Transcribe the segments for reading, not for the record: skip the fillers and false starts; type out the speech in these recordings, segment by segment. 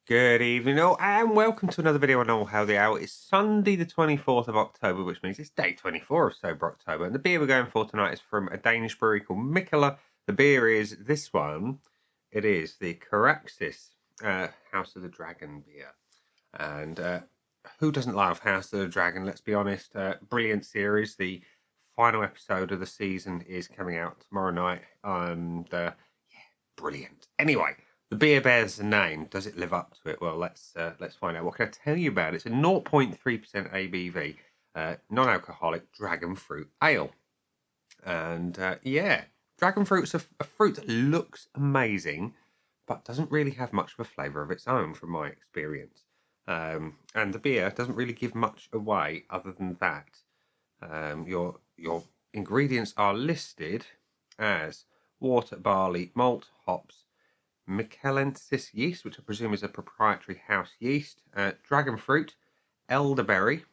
Good evening all, and welcome to another video on All How the Owl. It's Sunday the 24th of October, which means it's day 24 of Sober October. And the beer we're going for tonight is from a Danish brewery called Mikkeller. The beer is this one. It is the Caraxes House of the Dragon beer. And who doesn't love House of the Dragon? Let's be honest. Brilliant series. The final episode of the season is coming out tomorrow night. And yeah, brilliant. Anyway. The beer bears the name. Does it live up to it? Well, let's find out. What can I tell you about it? It's a 0.3% ABV, non-alcoholic dragon fruit ale. And yeah, dragon fruit's a fruit that looks amazing, but doesn't really have much of a flavour of its own, from my experience. And the beer doesn't really give much away other than that. Your ingredients are listed as water, barley, malt, hops, Mikkeller yeast, which I presume is a proprietary house yeast, dragon fruit, elderberry.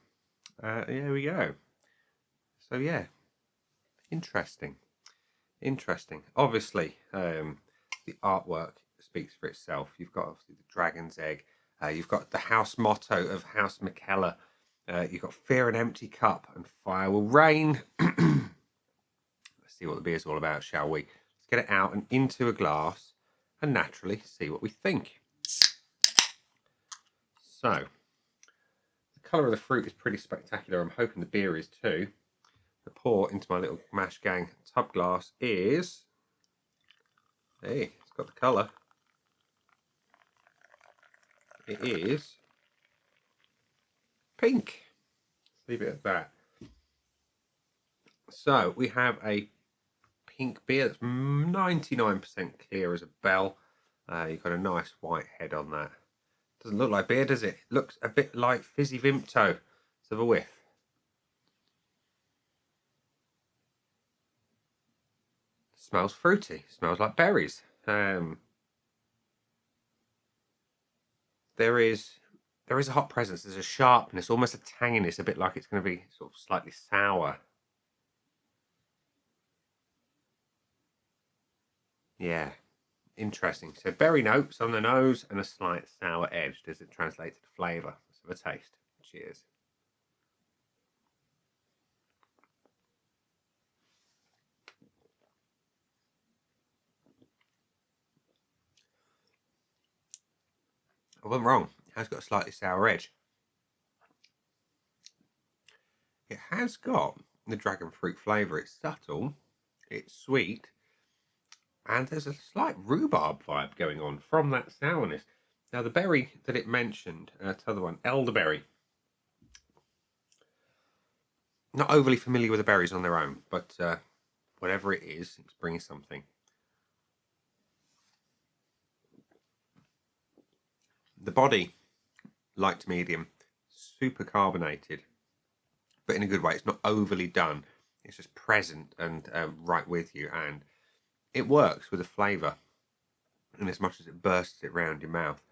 There we go. So yeah, interesting. Obviously, the artwork speaks for itself. You've got obviously the dragon's egg. You've got the house motto of House Mikkeller. You've got fear an empty cup and fire will rain. Let's see what the beer's all about, shall we? Let's get it out and into a glass and naturally see what we think. So, the colour of the fruit is pretty spectacular. I'm hoping the beer is too. The pour into my little Mash Gang tub glass is... Hey, it's got the colour. It is pink. Let's leave it at that. So, we have a pink beer that's 99% clear as a bell. You've got a nice white head on that. Doesn't look like beer, does it? It looks a bit like fizzy Vimto. Let's have a whiff. Smells fruity. Smells like berries. There is a hot presence. There's a sharpness, almost a tanginess, a bit like it's going to be sort of slightly sour. Yeah, interesting. So berry notes on the nose and a slight sour edge. Does it translate to the flavour? Let's have a taste. Cheers. I wasn't wrong. It has got a slightly sour edge. It has got the dragon fruit flavour. It's subtle, it's sweet, and there's a slight rhubarb vibe going on from that sourness. Now, the berry that it mentioned, the other one, elderberry. Not overly familiar with the berries on their own, but whatever it is, it's bringing something. The body, light to medium, super carbonated, but in a good way. It's not overly done. It's just present and right with you, and it works with the flavour in as much as it bursts it round your mouth.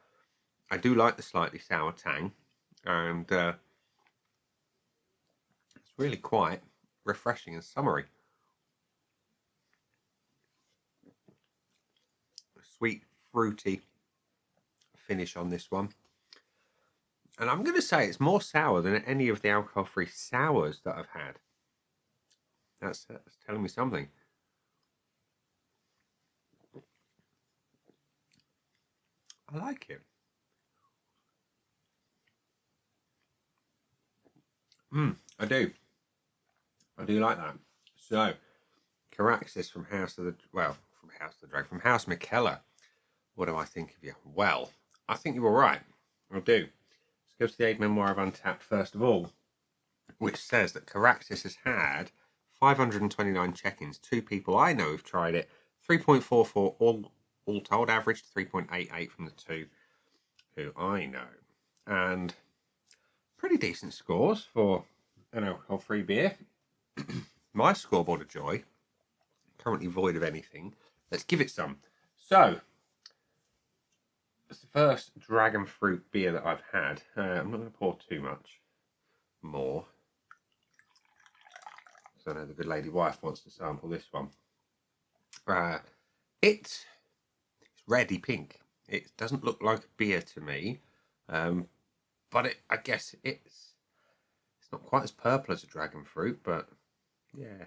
I do like the slightly sour tang, and it's really quite refreshing and summery. Sweet, fruity finish on this one. And I'm going to say it's more sour than any of the alcohol-free sours that I've had. That's telling me something. I like it. I do. I do like that. So, Caraxes from House Mikkeller. What do I think of you? Well, I think you were right. I do. Let's go to the aid memoir of Untapped first of all, which says that Caraxes has had 529 check-ins. 2 people I know have tried it. 3.44 all told, average 3.88 from the 2 who I know. And pretty decent scores for an alcohol-free beer. My scoreboard of joy, currently void of anything. Let's give it some. So, it's the first dragon fruit beer that I've had. I'm not going to pour too much more, so I know the good lady wife wants to sample this one. It's reddy pink. It doesn't look like a beer to me, but I guess it's not quite as purple as a dragon fruit, but yeah,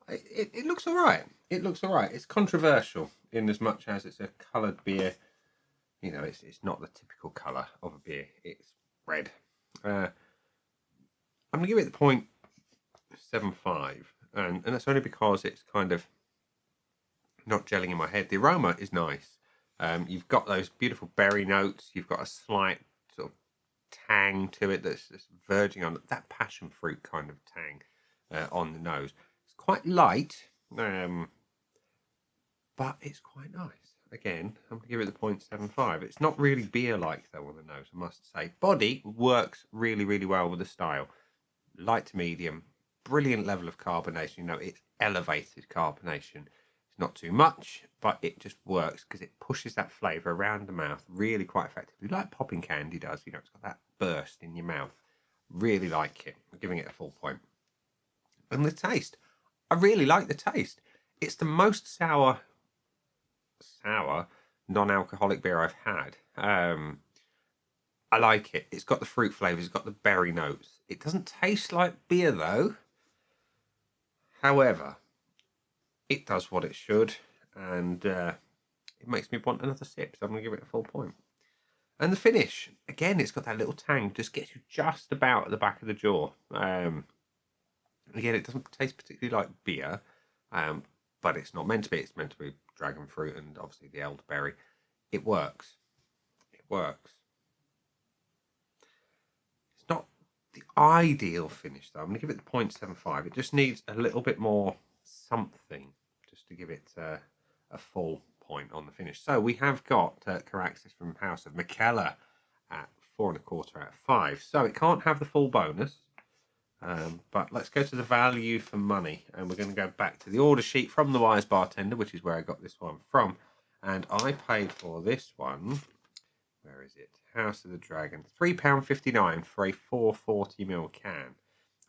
it looks all right. It looks all right. It's controversial in as much as it's a coloured beer. You know, it's not the typical colour of a beer. It's red. I'm gonna give it the 0.75, and that's only because it's kind of not gelling in my head. The aroma is nice. You've got those beautiful berry notes. You've got a slight sort of tang to it that's verging on that passion fruit kind of tang on the nose. It's quite light, but it's quite nice. Again, I'm going to give it the 0.75. It's not really beer-like, though, on the nose, I must say. Body works really, really well with the style. Light to medium, brilliant level of carbonation. You know, it's elevated carbonation. It's not too much, but it just works because it pushes that flavour around the mouth really quite effectively, like popping candy does. You know, it's got that burst in your mouth. Really like it. I'm giving it a full point. And the taste, I really like the taste. It's the most sour non-alcoholic beer I've had. I like it. It's got the fruit flavours. It's got the berry notes. It doesn't taste like beer though. However, it does what it should, and it makes me want another sip. So I'm going to give it a full point. And the finish, again, it's got that little tang. Just gets you just about at the back of the jaw. Again, it doesn't taste particularly like beer, but it's not meant to be. It's meant to be dragon fruit and obviously the elderberry. It works. It works. It's not the ideal finish, though. I'm going to give it the 0.75. It just needs a little bit more something just to give it a full point on the finish. So we have got Caraxes from House of Mikkeller at 4.25 out of 5. So it can't have the full bonus. But let's go to the value for money, and we're going to go back to the order sheet from the Wise Bartender, which is where I got this one from. And I paid for this one, where is it? House of the Dragon, £3.59 for a 440ml can.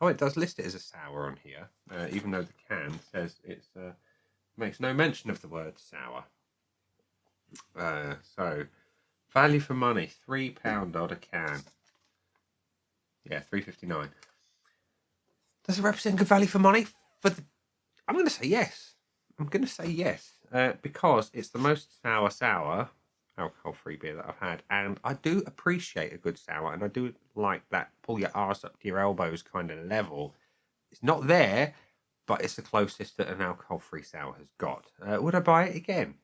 Oh, it does list it as a sour on here, even though the can says it's makes no mention of the word sour. So, value for money, £3 odd a can. Yeah, £3.59. Does it represent good value for money? I'm going to say yes. I'm going to say yes because it's the most sour alcohol-free beer that I've had, and I do appreciate a good sour, and I do like that pull your arse up to your elbows kind of level. It's not there, but it's the closest that an alcohol-free sour has got. Would I buy it again?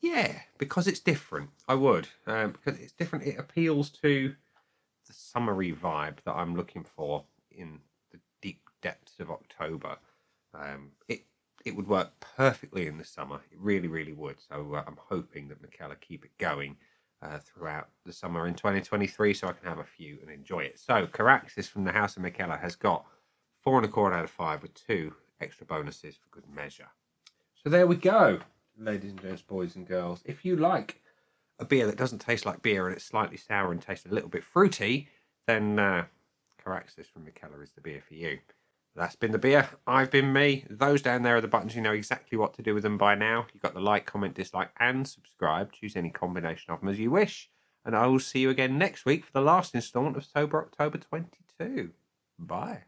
Yeah, because it's different. I would because it's different. It appeals to the summery vibe that I'm looking for in the deep depths of October. It would work perfectly in the summer. It really, really would. So I'm hoping that Mikkeller keep it going throughout the summer in 2023 so I can have a few and enjoy it. So Caraxes from the House of Mikkeller has got 4.25 out of 5 with 2 extra bonuses for good measure. So there we go, ladies and gents, boys and girls. If you like a beer that doesn't taste like beer and it's slightly sour and tastes a little bit fruity, then Caraxes from Mikkeller is the beer for you. That's been the beer. I've been me. Those down there are the buttons. You know exactly what to do with them by now. You've got the like, comment, dislike, and subscribe. Choose any combination of them as you wish. And I will see you again next week for the last instalment of Sober October 22. Bye.